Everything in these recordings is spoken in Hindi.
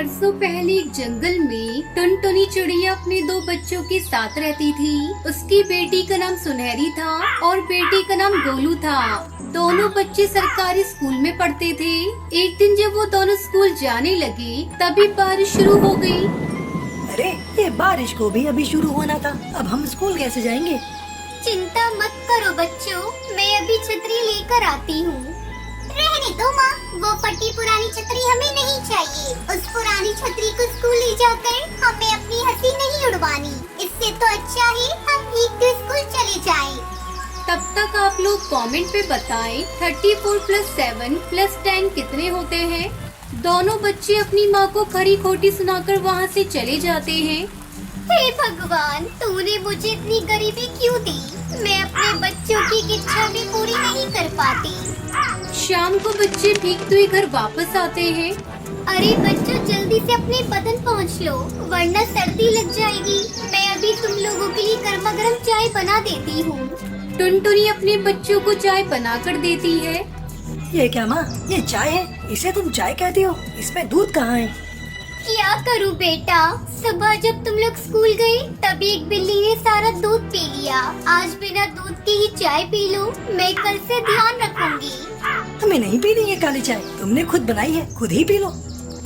बरसों पहले एक जंगल में टुनटुनी चिड़िया अपने दो बच्चों के साथ रहती थी। उसकी बेटी का नाम सुनहरी था और बेटे का नाम गोलू था। दोनों बच्चे सरकारी स्कूल में पढ़ते थे। एक दिन जब वो दोनों स्कूल जाने लगे तभी बारिश शुरू हो गई। अरे ये बारिश को भी अभी शुरू होना था, अब हम स्कूल कैसे जाएंगे? चिंता मत करो बच्चों, मैं अभी छतरी लेकर आती हूँ। रहने दो माँ, वो फटी पुरानी छतरी हमें नहीं चाहिए। उस पुरानी छतरी को स्कूल ले जाकर हमें अपनी हंसी नहीं उड़वानी। इससे तो अच्छा है हम भीगते स्कूल चले जाएं। तब तक आप लोग कमेंट पे बताएं 34 + 7 + 10 कितने होते हैं। दोनों बच्चे अपनी माँ को खरी खोटी सुनाकर वहाँ से चले जाते हैं। हे भगवान, तूने मुझे इतनी गरीबी क्यों दी? मैं अपने बच्चों की इच्छा भी पूरी नहीं कर पाती। शाम को बच्चे भीगते हुए घर वापस आते हैं। अरे बच्चों, जल्दी से अपने बदन पहुँच लो वरना सर्दी लग जाएगी। मैं अभी तुम लोगों के लिए गर्मा गर्म चाय बना देती हूँ। टुनटुनी अपने बच्चों को चाय बना कर देती है। ये क्या माँ, ये चाय है? इसे तुम चाय कहती हो? इसमें दूध कहाँ है? क्या करूँ बेटा, सुबह जब तुम लोग स्कूल गए तभी एक बिल्ली ने सारा दूध पी लिया। आज बिना दूध की ही चाय पी लो, मैं कल से ध्यान रखूंगी। हमें नहीं पीनी ये काली चाय, तुमने खुद बनाई है, खुद ही पी लो।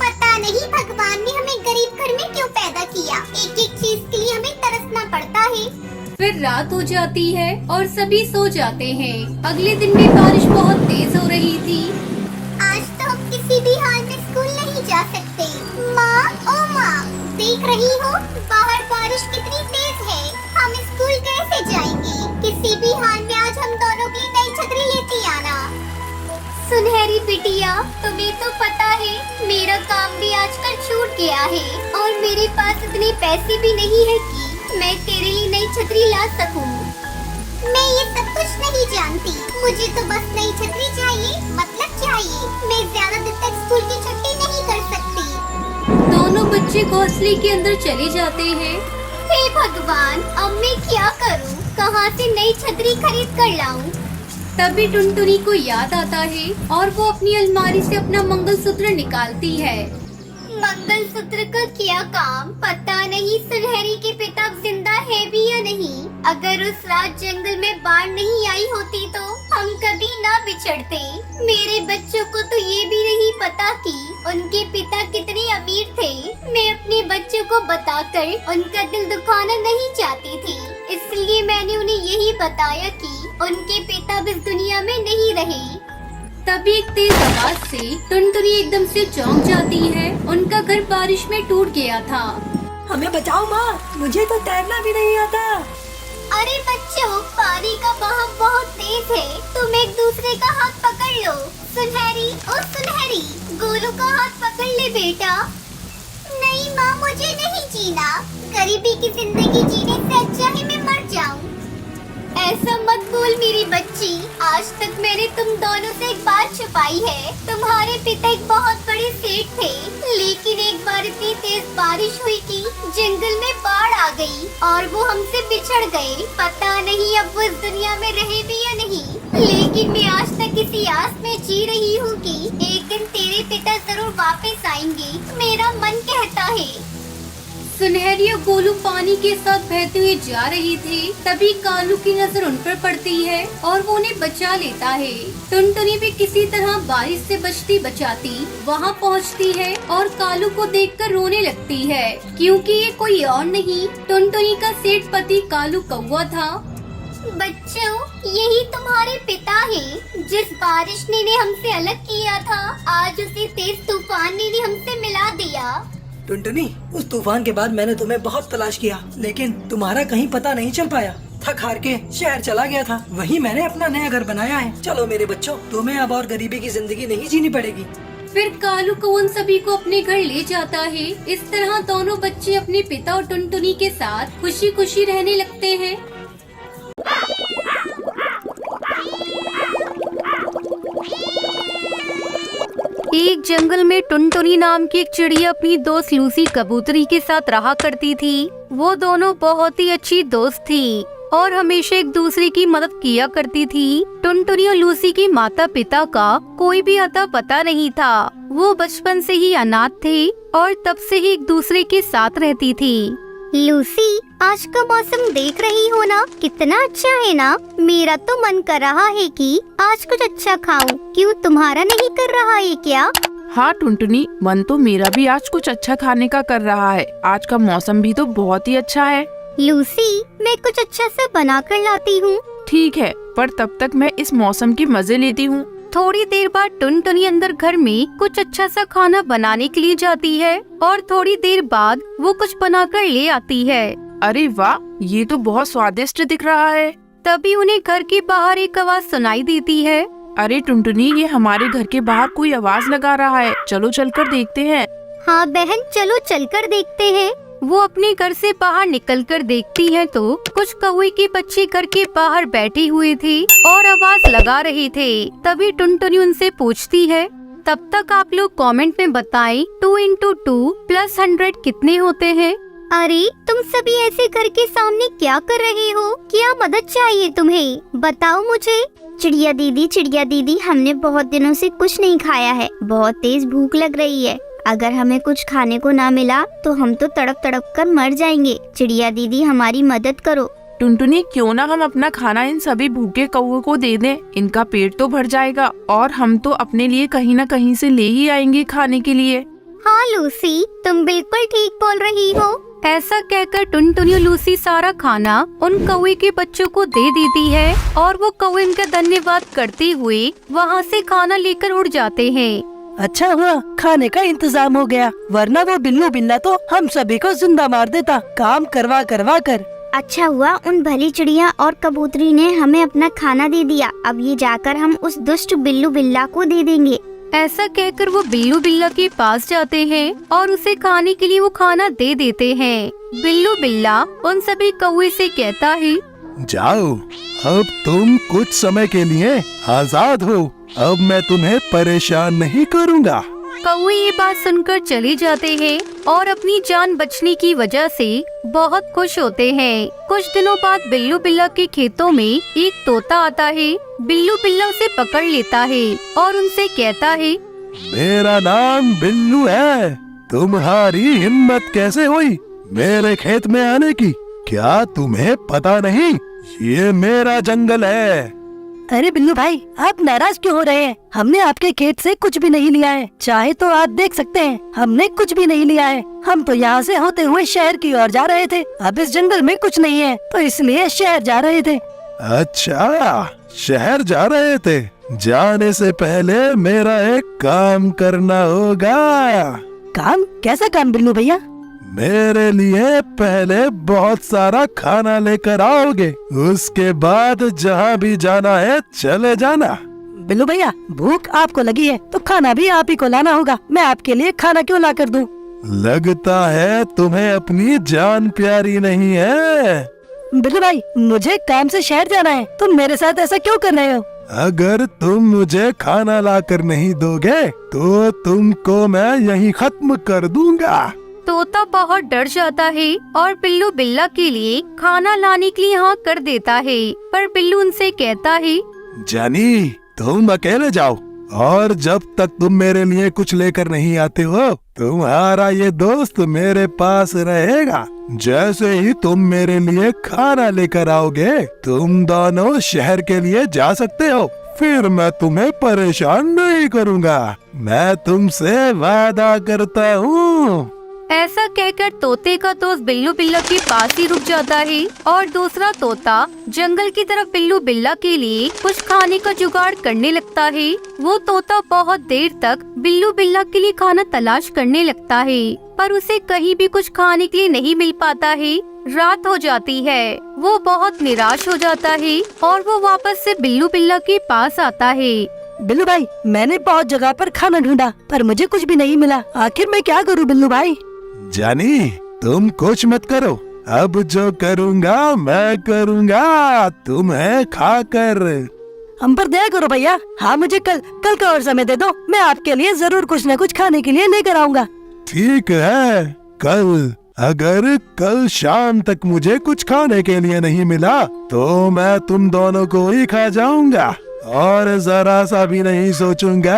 पता नहीं भगवान ने हमें गरीब घर में क्यों पैदा किया, एक एक चीज के लिए हमें तरसना पड़ता है। फिर रात हो जाती है और सभी सो जाते हैं। अगले दिन भी बारिश बहुत तेज हो रही थी। आज तो हम किसी भी हाल में स्कूल नहीं जा सकते। माँ, ओ माँ, देख रही हो बाहर बारिश कितनी तेज है। हम स्कूल कैसे जाएंगे? किसी भी हाल में आज हम दोनों की नई छतरी लेती आना। सुनहरी बिटिया, तुम्हें तो पता है मेरा काम भी आजकल छूट गया है और मेरे पास इतने पैसे भी नहीं है कि मैं तेरे लिए नई छतरी ला सकूं। मैं ये सब कुछ नहीं जानती, मुझे तो बस नई छतरी चाहिए, मतलब चाहिए। मैं ज्यादा दिन तक स्कूल की छुट्टी नहीं कर सकती। दोनों बच्चे घोंसले के अंदर चले जाते हैं। हे भगवान, अब मैं क्या करूं? कहां से नई छतरी खरीद कर लाऊं? तभी टुनटुनी को याद आता है और वो अपनी अलमारी से अपना मंगलसूत्र निकालती है। मंगलसूत्र का क्या काम? पता नहीं सुनहरी के पिता जिंदा है भी या नहीं। अगर उस रात जंगल में बाढ़ नहीं आई होती तो हम कभी ना बिछड़ते। मेरे बच्चों को तो ये भी नहीं पता कि उनके पिता कितने अमीर थे। मैं अपने बच्चों को बताकर उनका दिल दुखाना नहीं चाहती थी, इसलिए मैंने उन्हें यही बताया कि उनके पिता इस दुनिया में नहीं रहे। तभी एक तेज आवाज से टुनटुनी एकदम से चौंक जाती है। उनका घर बारिश में टूट गया था। हमें बचाओ माँ, मुझे तो तैरना भी नहीं आता। अरे बच्चों, पानी का बहाव बहुत तेज है, तुम एक दूसरे का हाथ पकड़ लो। सुनहरी, ओ सुनहरी, गोलू का हाथ पकड़ ले बेटा। नहीं माँ, मुझे नहीं जीना। गरीबी की जिंदगी जीने से अच्छा है मैं मर जाऊँ। ऐसा मत बोल मेरी बच्ची, आज तक मैंने तुम दोनों से एक बात छुपाई है। तुम्हारे पिता एक बहुत बड़े सेठ थे, लेकिन एक बार इतनी तेज बारिश हुई कि जंगल में बाढ़ आ गई और वो हमसे बिछड़ गए। पता नहीं अब वो इस दुनिया में रहे भी या नहीं, लेकिन मैं आज तक इसी आस में जी रही हूँ कि एक दिन तेरे पिता जरूर वापस आएंगे, मेरा मन कहता है। सुनहरी और गोलू पानी के साथ बहते हुए जा रही थी। तभी कालू की नजर उन पर पड़ती है और वो उन्हें बचा लेता है। टुनटुनी भी किसी तरह बारिश से बचती बचाती वहाँ पहुँचती है और कालू को देखकर रोने लगती है, क्योंकि ये कोई और नहीं टुनटुनी का सेठ पति कालू कौवा था। बच्चों, यही तुम्हारे पिता हैं, जिस बारिश ने हमसे अलग किया था, आज उसी तेज तूफान ने हमसे मिला दिया। टुनटुनी, उस तूफान के बाद मैंने तुम्हें बहुत तलाश किया, लेकिन तुम्हारा कहीं पता नहीं चल पाया। थक हार के शहर चला गया था, वहीं मैंने अपना नया घर बनाया है। चलो मेरे बच्चों, तुम्हें अब और गरीबी की जिंदगी नहीं जीनी पड़ेगी। फिर कालू को उन सभी को अपने घर ले जाता है। इस तरह दोनों बच्चे अपने पिता और टुनटुनी के साथ खुशी खुशी रहने लगते हैं। एक जंगल में टुनटुनी नाम की एक चिड़िया अपनी दोस्त लूसी कबूतरी के साथ रहा करती थी। वो दोनों बहुत ही अच्छी दोस्त थी और हमेशा एक दूसरे की मदद किया करती थी। टुनटुनी और लूसी के माता पिता का कोई भी अता पता नहीं था। वो बचपन से ही अनाथ थे और तब से ही एक दूसरे के साथ रहती थी। लूसी, आज का मौसम देख रही हो ना, कितना अच्छा है ना। मेरा तो मन कर रहा है कि आज कुछ अच्छा खाऊं। क्यों, तुम्हारा नहीं कर रहा है क्या? हाँ टुनटुनी, मन तो मेरा भी आज कुछ अच्छा खाने का कर रहा है। आज का मौसम भी तो बहुत ही अच्छा है। लूसी, मैं कुछ अच्छा सा बना कर लाती हूँ। ठीक है, पर तब तक मैं इस मौसम के मजे लेती हूँ। थोड़ी देर बाद टुनटुनी अंदर घर में कुछ अच्छा सा खाना बनाने के लिए जाती है और थोड़ी देर बाद वो कुछ बनाकर ले आती है। अरे वाह, ये तो बहुत स्वादिष्ट दिख रहा है। तभी उन्हें घर के बाहर एक आवाज सुनाई देती है। अरे टुनटुनी, ये हमारे घर के बाहर कोई आवाज लगा रहा है। चलो चलकर देखते हैं। हाँ बहन, चलो चलकर देखते हैं। वो अपने घर से बाहर निकलकर देखती है तो कुछ कौवे के बच्चे घर के बाहर बैठे हुए थे और आवाज लगा रहे थे। तभी टुनटुनी उनसे पूछती है, तब तक आप लोग कमेंट में बताएं 2 into 2 + 100 कितने होते हैं। अरे तुम सभी ऐसे घर के सामने क्या कर रहे हो? क्या मदद चाहिए तुम्हें? बताओ मुझे। चिड़िया दीदी, हमने बहुत दिनों से कुछ नहीं खाया है। बहुत तेज भूख लग रही है। अगर हमें कुछ खाने को ना मिला तो हम तो तड़प तड़प कर मर जाएंगे। चिड़िया दीदी, हमारी मदद करो। टुनटुनी, क्यों ना हम अपना खाना इन सभी भूखे कौवों को दे दें। इनका पेट तो भर जाएगा और हम तो अपने लिए कहीं न कहीं से ले ही आएंगे खाने के लिए। हाँ लूसी, तुम बिल्कुल ठीक बोल रही हो। ऐसा कहकर टुनटुनी और लूसी सारा खाना उन कौवे के बच्चों को दे देती है और वो कौवे उनका धन्यवाद करते हुए वहाँ से खाना लेकर उड़ जाते हैं। अच्छा हुआ खाने का इंतजाम हो गया, वरना वो बिल्लू बिल्ला तो हम सभी को जिंदा मार देता, काम करवा करवा कर। अच्छा हुआ उन भली चिड़िया और कबूतरी ने हमें अपना खाना दे दिया। अब ये जाकर हम उस दुष्ट बिल्लू बिल्ला को दे देंगे। ऐसा कहकर वो बिल्लू बिल्ला के पास जाते हैं और उसे खाने के लिए वो खाना दे देते हैं। बिल्लू बिल्ला उन सभी कौवे से कहता है, जाओ, अब तुम कुछ समय के लिए आजाद हो। अब मैं तुम्हें परेशान नहीं करूँगा। कौवे ये बात सुनकर चले जाते हैं और अपनी जान बचने की वजह से बहुत खुश होते हैं। कुछ दिनों बाद बिल्लू बिल्ला के खेतों में एक तोता आता है। बिल्लू बिल्ला उसे पकड़ लेता है और उनसे कहता है, मेरा नाम बिल्लू है। तुम्हारी हिम्मत कैसे हुई मेरे खेत में आने की? क्या तुम्हें पता नहीं, ये मेरा जंगल है। अरे बिल्लू भाई, आप नाराज क्यों हो रहे हैं? हमने आपके खेत से कुछ भी नहीं लिया है। चाहे तो आप देख सकते हैं, हमने कुछ भी नहीं लिया है। हम तो यहाँ से होते हुए शहर की ओर जा रहे थे। अब इस जंगल में कुछ नहीं है तो इसलिए शहर जा रहे थे। अच्छा, शहर जा रहे थे। जाने से पहले मेरा एक काम करना होगा। काम? कैसा काम बिल्लू भैया? मेरे लिए पहले बहुत सारा खाना लेकर आओगे, उसके बाद जहाँ भी जाना है चले जाना। बिल्लू भैया, भूख आपको लगी है तो खाना भी आप ही को लाना होगा। मैं आपके लिए खाना क्यों ला कर दूं? लगता है तुम्हें अपनी जान प्यारी नहीं है। बिल्लू भाई, मुझे काम से शहर जाना है, तुम मेरे साथ ऐसा क्यों कर रहे हो? अगर तुम मुझे खाना लाकर नहीं दोगे तो तुमको मैं यहीं खत्म कर दूंगा। तोता बहुत डर जाता है और बिल्लू बिल्ला के लिए खाना लाने के लिए हाँ कर देता है। पर बिल्लू उनसे कहता है, जानी, तुम अकेले जाओ और जब तक तुम मेरे लिए कुछ लेकर नहीं आते हो तुम्हारा ये दोस्त मेरे पास रहेगा। जैसे ही तुम मेरे लिए खाना लेकर आओगे तुम दोनों शहर के लिए जा सकते हो। फिर मैं तुम्हें परेशान नहीं करूँगा, मैं तुमसे वादा करता हूँ। ऐसा कहकर तोते का दोस्त बिल्लू बिल्ला के पास ही रुक जाता है और दूसरा तोता जंगल की तरफ बिल्लू बिल्ला के लिए कुछ खाने का जुगाड़ करने लगता है। वो तोता बहुत देर तक बिल्लू बिल्ला के लिए खाना तलाश करने लगता है पर उसे कहीं भी कुछ खाने के लिए नहीं मिल पाता है। रात हो जाती है, वो बहुत निराश हो जाता है और वो वापस से बिल्लू बिल्ला के पास आता है। बिल्लू भाई, मैंने बहुत जगह पर खाना ढूंढा पर मुझे कुछ भी नहीं मिला। आखिर मैं क्या करूँ बिल्लू भाई? जानी, तुम कुछ मत करो, अब जो करूँगा मैं करूँगा तुम्हें खाकर। हम पर दया करो भैया। हाँ, मुझे कल का और समय दे दो, मैं आपके लिए जरूर कुछ न कुछ खाने के लिए लेकर आऊँगा। ठीक है, कल अगर कल शाम तक मुझे कुछ खाने के लिए नहीं मिला तो मैं तुम दोनों को ही खा जाऊंगा और जरा सा भी नहीं सोचूंगा।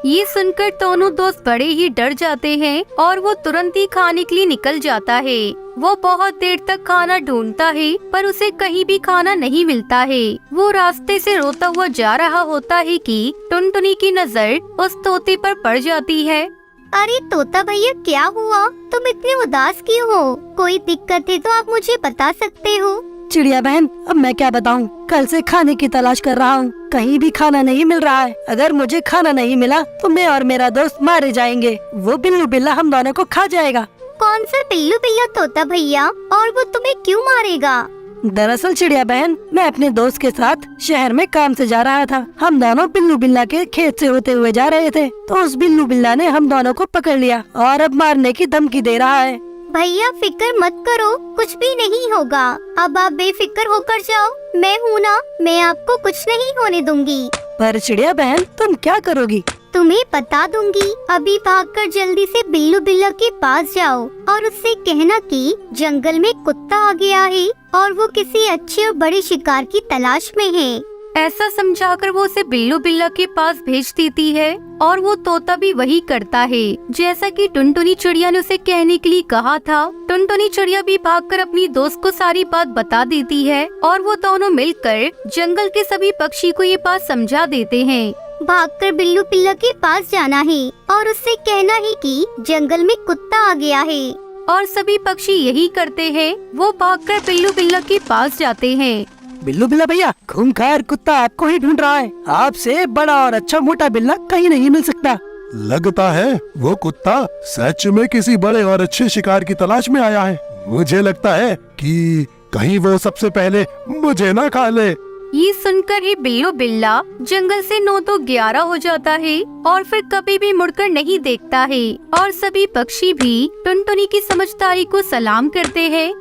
ये सुनकर दोनों दोस्त बड़े ही डर जाते हैं और वो तुरंत ही खाने के लिए निकल जाता है। वो बहुत देर तक खाना ढूंढता है पर उसे कहीं भी खाना नहीं मिलता है। वो रास्ते से रोता हुआ जा रहा होता है कि टुनटुनी की नजर उस तोते पर पड़ जाती है। अरे तोता भैया, क्या हुआ? तुम इतने उदास क्यों हो? कोई दिक्कत है तो आप मुझे बता सकते हो। चिड़िया बहन, अब मैं क्या बताऊं? कल से खाने की तलाश कर रहा हूँ, कहीं भी खाना नहीं मिल रहा है। अगर मुझे खाना नहीं मिला तो मैं और मेरा दोस्त मारे जाएंगे। वो बिल्लू बिल्ला हम दोनों को खा जाएगा। कौन सा बिल्लू बिल्ला तोता भैया, और वो तुम्हें क्यों मारेगा? दरअसल चिड़िया बहन, मैं अपने दोस्त के साथ शहर में काम से जा रहा था। हम दोनों बिल्लू बिल्ला के खेत से होते हुए जा रहे थे तो उस बिल्लू बिल्ला ने हम दोनों को पकड़ लिया और अब मारने की धमकी दे रहा है। भैया फिक्र मत करो, कुछ भी नहीं होगा। अब आप बेफिक्र होकर जाओ, मैं हूँ ना, मैं आपको कुछ नहीं होने दूंगी। पर चिड़िया बहन, तुम क्या करोगी? तुम्हें बता दूंगी। अभी भागकर जल्दी से बिल्लू बिल्ला के पास जाओ और उससे कहना कि जंगल में कुत्ता आ गया है और वो किसी अच्छे और बड़े शिकार की तलाश में है। ऐसा समझाकर वो उसे बिल्लू बिल्ला के पास भेज देती है और वो तोता भी वही करता है जैसा कि टुनटुनी चिड़िया ने उसे कहने के लिए कहा था। टुनटुनी चिड़िया भी भागकर अपनी दोस्त को सारी बात बता देती है और वो दोनों मिलकर जंगल के सभी पक्षी को ये बात समझा देते हैं। भागकर बिल्लू बिल्ला के पास जाना है और उससे कहना है कि जंगल में कुत्ता आ गया है। और सभी पक्षी यही करते हैं। वो भागकर बिल्लू बिल्ला के पास जाते हैं। बिल्लू बिल्ला भैया, खूंखार कुत्ता आपको ही ढूंढ रहा है। आपसे बड़ा और अच्छा मोटा बिल्ला कहीं नहीं मिल सकता। लगता है वो कुत्ता सच में किसी बड़े और अच्छे शिकार की तलाश में आया है। मुझे लगता है कि कहीं वो सबसे पहले मुझे ना खा ले। ये सुनकर ही बिल्लू बिल्ला जंगल से 9 तो 11 हो जाता है और फिर कभी भी मुड़कर नहीं देखता है। और सभी पक्षी भी टुनटुनी की समझदारी को सलाम करते हैं